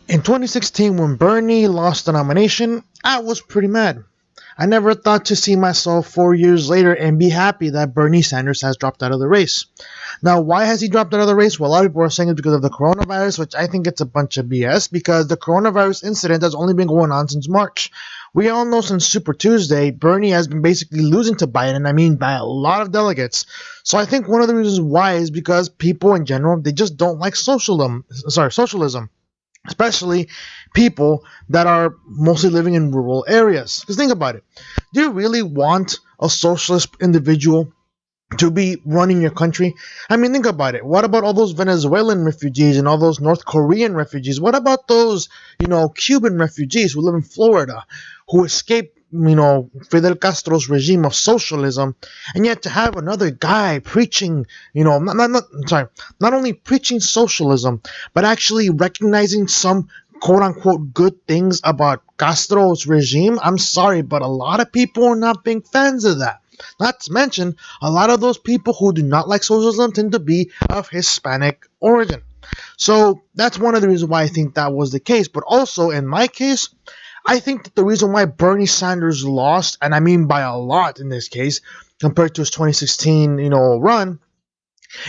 In 2016, when Bernie lost the nomination, I was pretty mad. I never thought to see myself 4 years later and be happy that Bernie Sanders has dropped out of the race. Now, why has he dropped out of the race? Well, a lot of people are saying it's because of the coronavirus, which I think it's a bunch of BS because the coronavirus incident has only been going on since March. We all know since Super Tuesday, Bernie has been basically losing to Biden, I mean by a lot of delegates. So I think one of the reasons why is because people in general, they just don't like socialism, especially people that are mostly living in rural areas. Because think about it. Do you really want a socialist individual to be running your country? I mean, think about it. What about all those Venezuelan refugees and all those North Korean refugees? What about those, Cuban refugees who live in Florida, who escaped, Fidel Castro's regime of socialism, and yet to have another guy preaching, not only preaching socialism, but actually recognizing some quote unquote good things about Castro's regime? I'm sorry, but a lot of people are not big fans of that. Not to mention, a lot of those people who do not like socialism tend to be of Hispanic origin. So that's one of the reasons why I think that was the case. But also, in my case, I think that the reason why Bernie Sanders lost, and I mean by a lot in this case, compared to his 2016, run,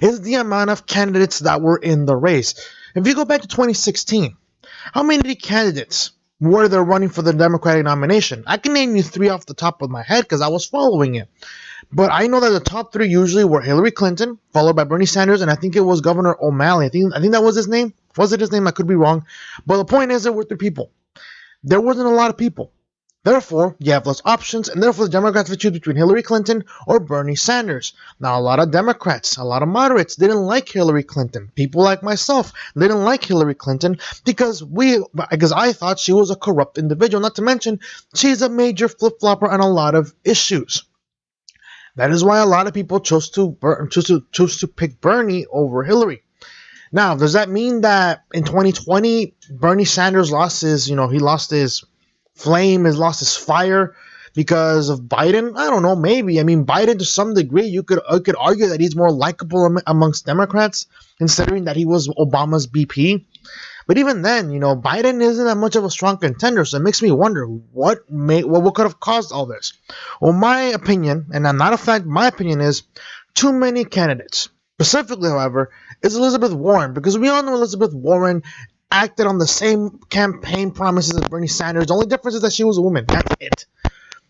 is the amount of candidates that were in the race. If you go back to 2016, how many candidates were there running for the Democratic nomination? I can name you three off the top of my head because I was following it. But I know that the top three usually were Hillary Clinton, followed by Bernie Sanders, and I think it was Governor O'Malley. I think that was his name. Was it his name? I could be wrong. But the point is, there were three people. There wasn't a lot of people. Therefore, you have less options, and therefore the Democrats would choose between Hillary Clinton or Bernie Sanders. Now, a lot of Democrats, a lot of moderates didn't like Hillary Clinton. People like myself didn't like Hillary Clinton because I thought she was a corrupt individual. Not to mention, she's a major flip-flopper on a lot of issues. That is why a lot of people chose to pick Bernie over Hillary. Now, does that mean that in 2020 Bernie Sanders lost his, he lost his flame, has lost his fire because of Biden? I don't know, maybe. I mean, Biden to some degree, you could argue that he's more likable amongst Democrats, considering that he was Obama's BP. But even then, Biden isn't that much of a strong contender, so it makes me wonder what could have caused all this. Well, my opinion, and I'm not a fact, my opinion is too many candidates. Specifically, however, is Elizabeth Warren, because we all know Elizabeth Warren acted on the same campaign promises as Bernie Sanders. The only difference is that she was a woman. That's it.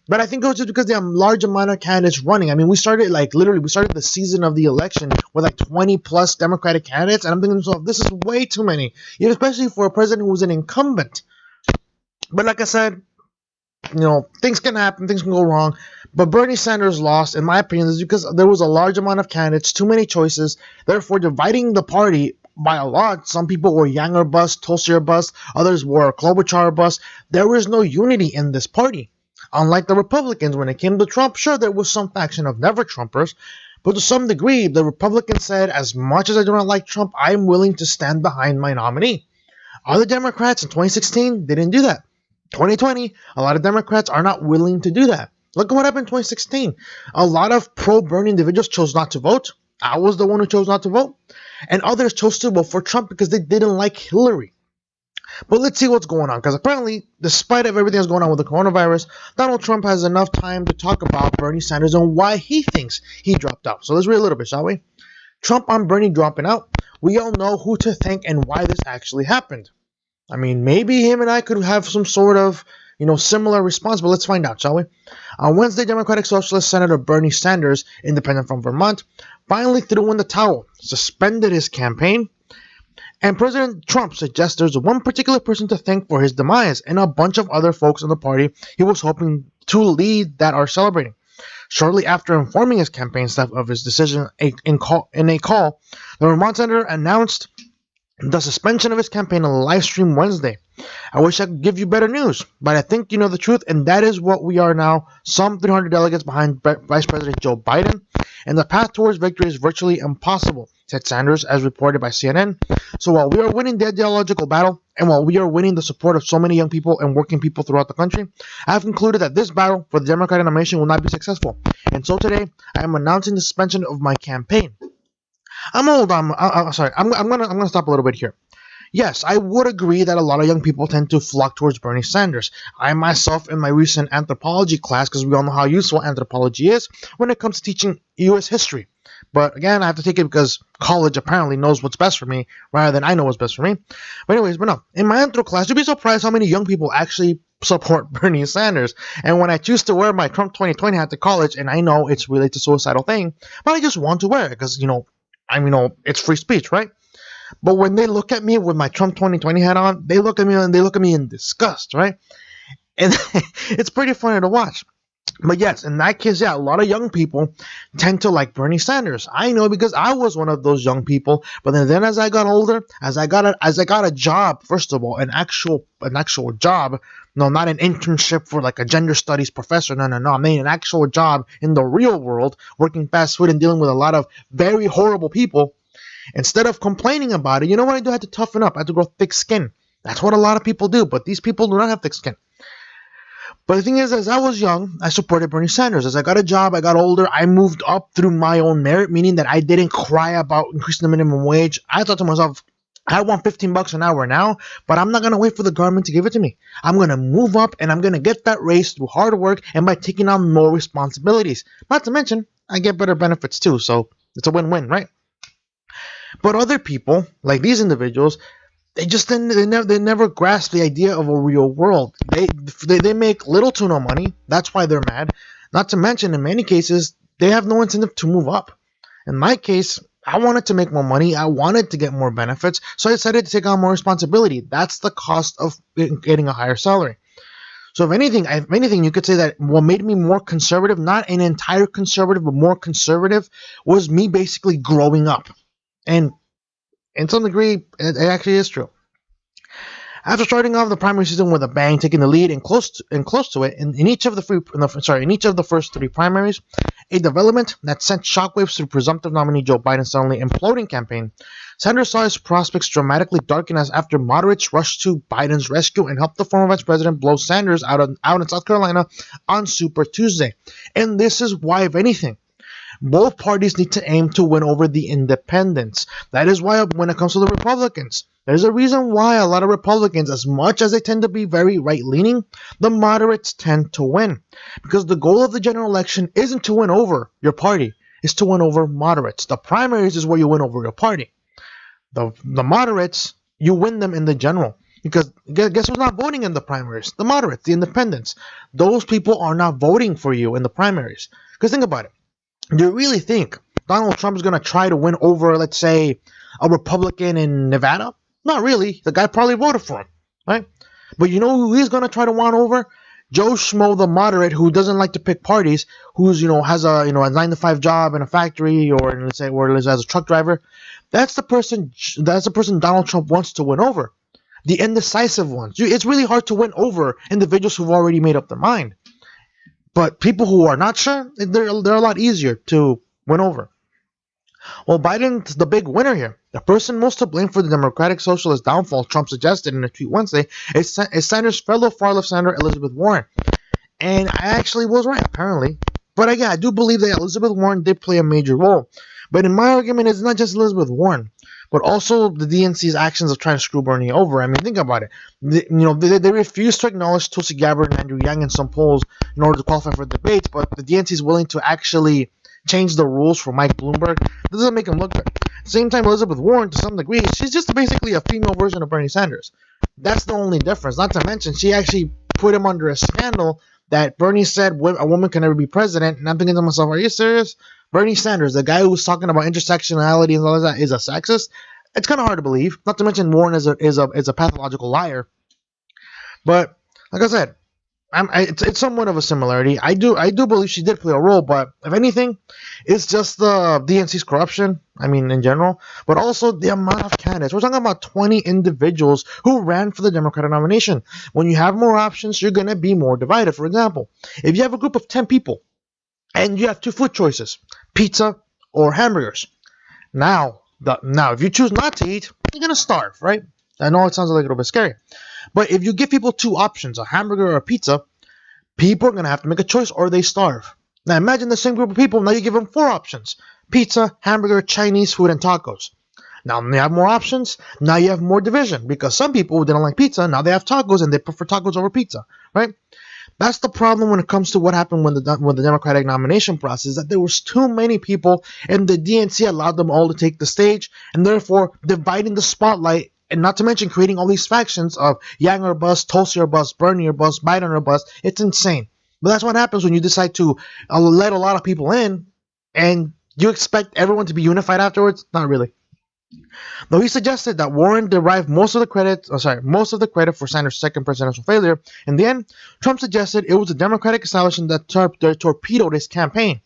But I think it was just because there are a large amount of candidates running. I mean, we started the season of the election with like 20 plus Democratic candidates, and I'm thinking to myself, this is way too many, especially for a president who was an incumbent. But like I said, things can happen, things can go wrong. But Bernie Sanders lost, in my opinion, is because there was a large amount of candidates, too many choices, therefore dividing the party by a lot. Some people were Younger bust, Tulsier bust, others were Klobuchar bust. There was no unity in this party. Unlike the Republicans, when it came to Trump, sure, there was some faction of never-Trumpers, but to some degree, the Republicans said, as much as I do not like Trump, I'm willing to stand behind my nominee. Other Democrats in 2016 didn't do that. 2020, a lot of Democrats are not willing to do that. Look at what happened in 2016. A lot of pro-Bernie individuals chose not to vote. I was the one who chose not to vote. And others chose to vote for Trump because they didn't like Hillary. But let's see what's going on, because apparently, despite of everything that's going on with the coronavirus, Donald Trump has enough time to talk about Bernie Sanders and why he thinks he dropped out. So let's read a little bit, shall we? Trump on Bernie dropping out. We all know who to thank and why this actually happened. I mean, maybe him and I could have some sort of, similar response, but let's find out, shall we? On Wednesday, Democratic Socialist Senator Bernie Sanders, independent from Vermont, finally threw in the towel, suspended his campaign, and President Trump suggests there's one particular person to thank for his demise and a bunch of other folks in the party he was hoping to lead that are celebrating. Shortly after informing his campaign staff of his decision in a call, the Vermont senator announced the suspension of his campaign on a live stream Wednesday. I wish I could give you better news, but I think you know the truth, and that is what we are now, some 300 delegates behind Vice President Joe Biden, and the path towards victory is virtually impossible, said Sanders, as reported by CNN. So while we are winning the ideological battle, and while we are winning the support of so many young people and working people throughout the country, I have concluded that this battle for the Democratic nomination will not be successful. And so today, I am announcing the suspension of my campaign. I'm gonna stop a little bit here. Yes, I would agree that a lot of young people tend to flock towards Bernie Sanders. I myself, in my recent anthropology class, because we all know how useful anthropology is when it comes to teaching U.S. history. But again, I have to take it because college apparently knows what's best for me rather than I know what's best for me. But no, in my anthro class, you'd be surprised how many young people actually support Bernie Sanders. And when I choose to wear my Trump 2020 hat to college, and I know it's related to suicidal thing, but I just want to wear it because, it's free speech, right? But when they look at me with my Trump 2020 hat on, they look at me and they look at me in disgust, right? And it's pretty funny to watch. But yes, in that case, yeah, a lot of young people tend to like Bernie Sanders. I know because I was one of those young people. But then as I got older, as I got a job, first of all, an actual job. No, not an internship for like a gender studies professor. No, no, no. I mean an actual job in the real world, working fast food and dealing with a lot of very horrible people. Instead of complaining about it, you know what I do? I had to toughen up. I had to grow thick skin. That's what a lot of people do, but these people do not have thick skin. But the thing is, as I was young, I supported Bernie Sanders. As I got a job, I got older, I moved up through my own merit, meaning that I didn't cry about increasing the minimum wage. I thought to myself, I want 15 bucks an hour now, but I'm not going to wait for the government to give it to me. I'm going to move up and I'm going to get that raise through hard work and by taking on more responsibilities. Not to mention, I get better benefits too, so it's a win-win, right? But other people, like these individuals, they never grasp the idea of a real world. They make little to no money. That's why they're mad. Not to mention, in many cases, they have no incentive to move up. In my case, I wanted to make more money. I wanted to get more benefits, so I decided to take on more responsibility. That's the cost of getting a higher salary. So if anything, you could say that what made me more conservative, not an entire conservative, but more conservative, was me basically growing up. And in some degree, it actually is true. After starting off the primary season with a bang, taking the lead and close to it in each of the first three primaries, a development that sent shockwaves through presumptive nominee Joe Biden's suddenly imploding campaign, Sanders saw his prospects dramatically darken as after moderates rushed to Biden's rescue and helped the former vice president blow Sanders out in South Carolina on Super Tuesday. And this is why, if anything, both parties need to aim to win over the independents. That is why, when it comes to the Republicans, there's a reason why a lot of Republicans, as much as they tend to be very right leaning, the moderates tend to win. Because the goal of the general election isn't to win over your party, it's to win over moderates. The primaries is where you win over your party. The moderates, you win them in the general. Because guess who's not voting in the primaries? The moderates, the independents. Those people are not voting for you in the primaries. Because think about it. Do you really think Donald Trump is going to try to win over, let's say, a Republican in Nevada? Not really. The guy probably voted for him, right? But you know who he's going to try to win over? Joe Schmo, the moderate, who doesn't like to pick parties, who's has a 9 to 5 job in a factory, or let's say, or as a truck driver. That's the person. That's the person Donald Trump wants to win over. The indecisive ones. It's really hard to win over individuals who've already made up their mind. But people who are not sure, they're a lot easier to win over. Well, Biden's the big winner here. The person most to blame for the Democratic Socialist downfall, Trump suggested in a tweet Wednesday, is Sanders' fellow far-left Senator Elizabeth Warren. And I actually was right, apparently. But again, I do believe that Elizabeth Warren did play a major role. But in my argument, it's not just Elizabeth Warren, but also the DNC's actions of trying to screw Bernie over. I mean, think about it. They refused to acknowledge Tulsi Gabbard and Andrew Yang in some polls in order to qualify for debates, but the DNC is willing to actually change the rules for Mike Bloomberg. That doesn't make him look good. At the same time, Elizabeth Warren, to some degree, she's just basically a female version of Bernie Sanders. That's the only difference. Not to mention, she actually put him under a scandal that Bernie said a woman can never be president. And I'm thinking to myself, are you serious? Bernie Sanders, the guy who was talking about intersectionality and all that, is a sexist? It's kind of hard to believe. Not to mention Warren is a pathological liar. But like I said, it's somewhat of a similarity. I do believe she did play a role, but if anything, it's just the DNC's corruption. I mean, in general, but also the amount of candidates. We're talking about 20 individuals who ran for the Democratic nomination. When you have more options, you're gonna be more divided. For example, if you have a group of 10 people and you have two food choices, pizza or hamburgers, now if you choose not to eat, you're gonna starve, right? I know it sounds like a little bit scary, but if you give people two options, a hamburger or a pizza, people are gonna have to make a choice or they starve. Now imagine the same group of people. Now you give them four options: pizza, hamburger, Chinese food, and tacos. Now you have more options. Now you have more division because some people who didn't like pizza, now they have tacos and they prefer tacos over pizza, right? That's the problem when it comes to what happened when the Democratic nomination process. That there was too many people, and the DNC allowed them all to take the stage, and therefore dividing the spotlight, and not to mention creating all these factions of Yang or bust, Tulsi or bust, Bernie or bust, Biden or bust. It's insane. But that's what happens when you decide to let a lot of people in, and you expect everyone to be unified afterwards. Not really. Though he suggested that Warren derived most of the credit for Sanders' second presidential failure, in the end, Trump suggested it was the Democratic establishment that torpedoed his campaign.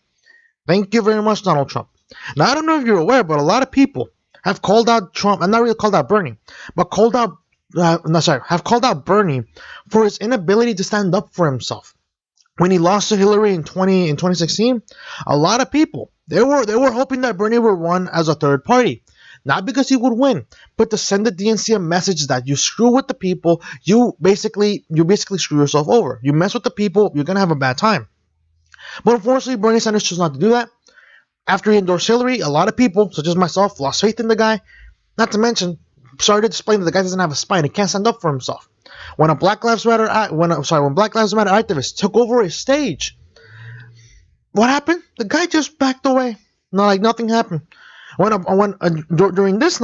Thank you very much, Donald Trump. Now, I don't know if you're aware, but a lot of people have called out Trump, and not really called out Bernie, but have called out Bernie for his inability to stand up for himself. When he lost to Hillary in 2016, a lot of people they were hoping that Bernie would run as a third party. Not because he would win, but to send the DNC a message that you screw with the people, you basically screw yourself over. You mess with the people, you're gonna have a bad time. But unfortunately, Bernie Sanders chose not to do that. After he endorsed Hillary, a lot of people, such as myself, lost faith in the guy. Not to mention, started displaying that the guy doesn't have a spine. He can't stand up for himself. When Black Lives Matter activists took over his stage, what happened? The guy just backed away. Not like nothing happened. During this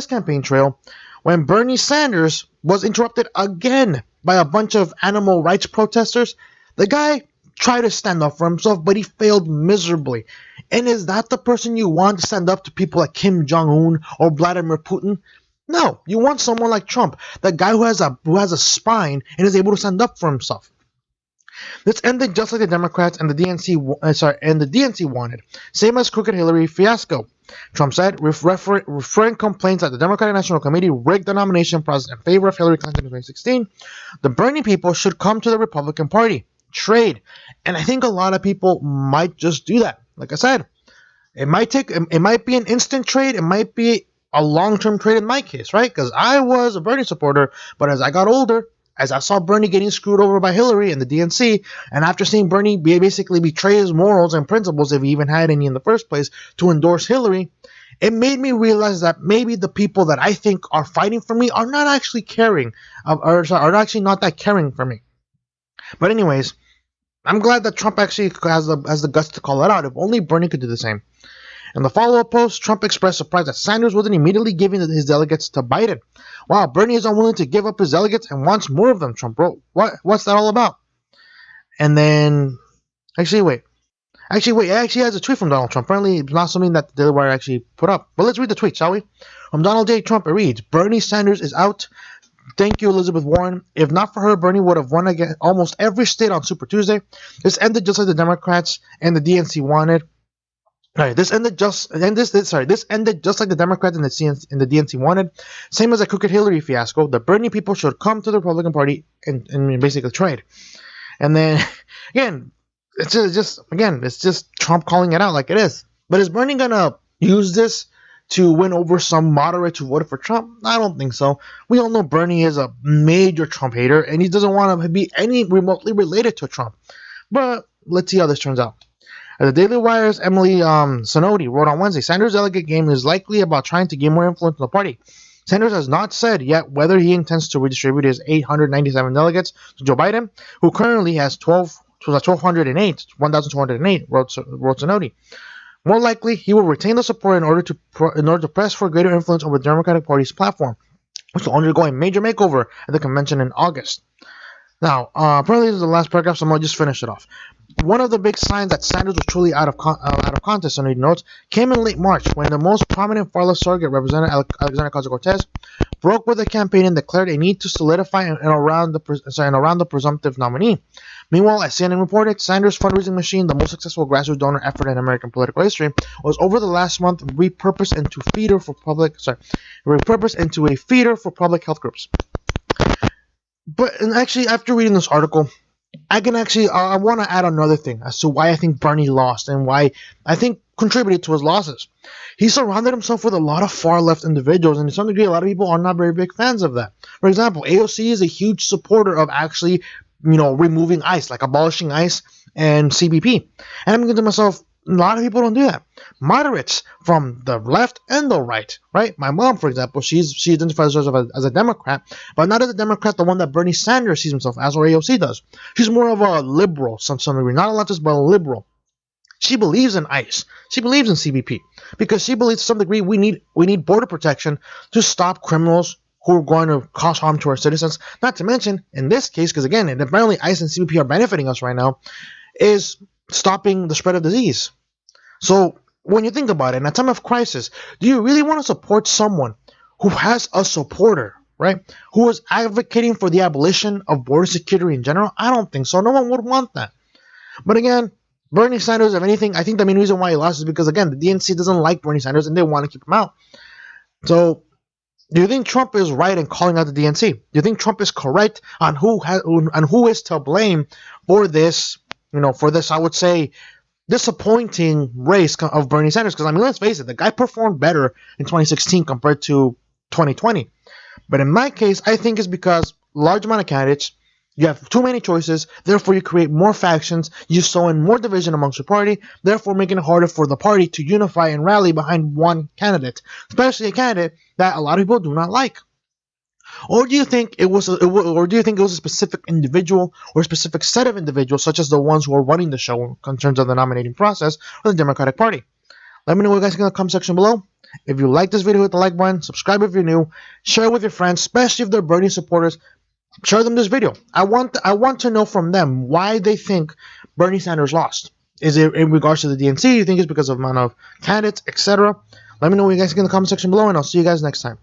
campaign trail, when Bernie Sanders was interrupted again by a bunch of animal rights protesters, the guy tried to stand up for himself, but he failed miserably. And is that the person you want to stand up to people like Kim Jong-un or Vladimir Putin? No, you want someone like Trump, the guy who has a spine and is able to stand up for himself. This ended just like the Democrats and the DNC wanted, same as crooked Hillary fiasco. Trump said, referring complaints that the Democratic National Committee rigged the nomination process in favor of Hillary Clinton in 2016, the Bernie people should come to the Republican Party, trade, and I think a lot of people might just do that. Like I said, it might be an instant trade, it might be a long-term trade in my case, right? Because I was a Bernie supporter, but as I got older, as I saw Bernie getting screwed over by Hillary and the DNC, and after seeing Bernie basically betray his morals and principles, if he even had any in the first place, to endorse Hillary, it made me realize that maybe the people that I think are fighting for me are not actually caring, are actually not that caring for me. But anyways, I'm glad that Trump actually has the guts to call it out. If only Bernie could do the same. In the follow-up post, Trump expressed surprise that Sanders wasn't immediately giving his delegates to Biden. Wow, Bernie is unwilling to give up his delegates and wants more of them, Trump wrote. What's that all about? And then, actually has a tweet from Donald Trump. Apparently, it's not something that the Daily Wire actually put up. But let's read the tweet, shall we? From Donald J. Trump, it reads, Bernie Sanders is out. Thank you, Elizabeth Warren. If not for her, Bernie would have won again almost every state on Super Tuesday. This ended just like the Democrats and the DNC wanted. This ended just like the Democrats and the DNC wanted. Same as the crooked Hillary fiasco. The Bernie people should come to the Republican Party and basically trade. And then again, it's just Trump calling it out like it is. But is Bernie gonna use this to win over some moderates who voted for Trump? I don't think so. We all know Bernie is a major Trump hater, and he doesn't want to be any remotely related to Trump. But let's see how this turns out. The Daily Wire's Emily Sonodi wrote on Wednesday, Sanders' delegate game is likely about trying to gain more influence in the party. Sanders has not said yet whether he intends to redistribute his 897 delegates to Joe Biden, who currently has 1,208, wrote Sonodi. More likely, he will retain the support in order to press for greater influence over the Democratic Party's platform, which will undergo a major makeover at the convention in August. Now, apparently this is the last paragraph, so I'm going to just finish it off. One of the big signs that Sanders was truly out of contest, Sonodi notes, came in late March when the most prominent far-left surrogate, Representative Alexandria Ocasio-Cortez, broke with the campaign and declared a need to solidify around the presumptive nominee. Meanwhile, as CNN reported, Sanders' fundraising machine, the most successful grassroots donor effort in American political history, was over the last month repurposed into a feeder for public health groups. But actually, after reading this article, I want to add another thing as to why I think Bernie lost and why I think contributed to his losses. He surrounded himself with a lot of far-left individuals, and to some degree, a lot of people are not very big fans of that. For example, AOC is a huge supporter of actually, removing ICE, like abolishing ICE and CBP. And I'm thinking to myself, A lot of people don't do that. Moderates from the left and the right, right? My mom, for example, she identifies herself as a Democrat, but not as a Democrat, the one that Bernie Sanders sees himself as, or AOC does. She's more of a liberal, some degree, not a leftist, but a liberal. She believes in ICE. She believes in CBP because she believes to some degree we need border protection to stop criminals who are going to cause harm to our citizens. Not to mention, in this case, because again, and apparently ICE and CBP are benefiting us right now, is stopping the spread of disease. So when you think about it, in a time of crisis, do you really want to support someone who has a supporter, right? Who is advocating for the abolition of border security in general? I don't think so. No one would want that. But again, Bernie Sanders, if anything, I think the main reason why he lost is because, again, the DNC doesn't like Bernie Sanders and they want to keep him out. So, do you think Trump is right in calling out the DNC? Do you think Trump is correct on who is to blame for this? For this, I would say, disappointing race of Bernie Sanders. Because I mean, let's face it, the guy performed better in 2016 compared to 2020. But in my case, I think it's because large amount of candidates, you have too many choices, therefore you create more factions, you sow in more division amongst your party, therefore making it harder for the party to unify and rally behind one candidate, especially a candidate that a lot of people do not like. Or do you think it was a specific individual or a specific set of individuals, such as the ones who are running the show in terms of the nominating process for the Democratic Party? Let me know what you guys think in the comment section below. If you like this video, hit the like button, subscribe if you're new, share it with your friends, especially if they're Bernie supporters. Share them this video. I want to know from them why they think Bernie Sanders lost. Is it in regards to the DNC? You think it's because of the amount of candidates, etc.? Let me know what you guys think in the comment section below, and I'll see you guys next time.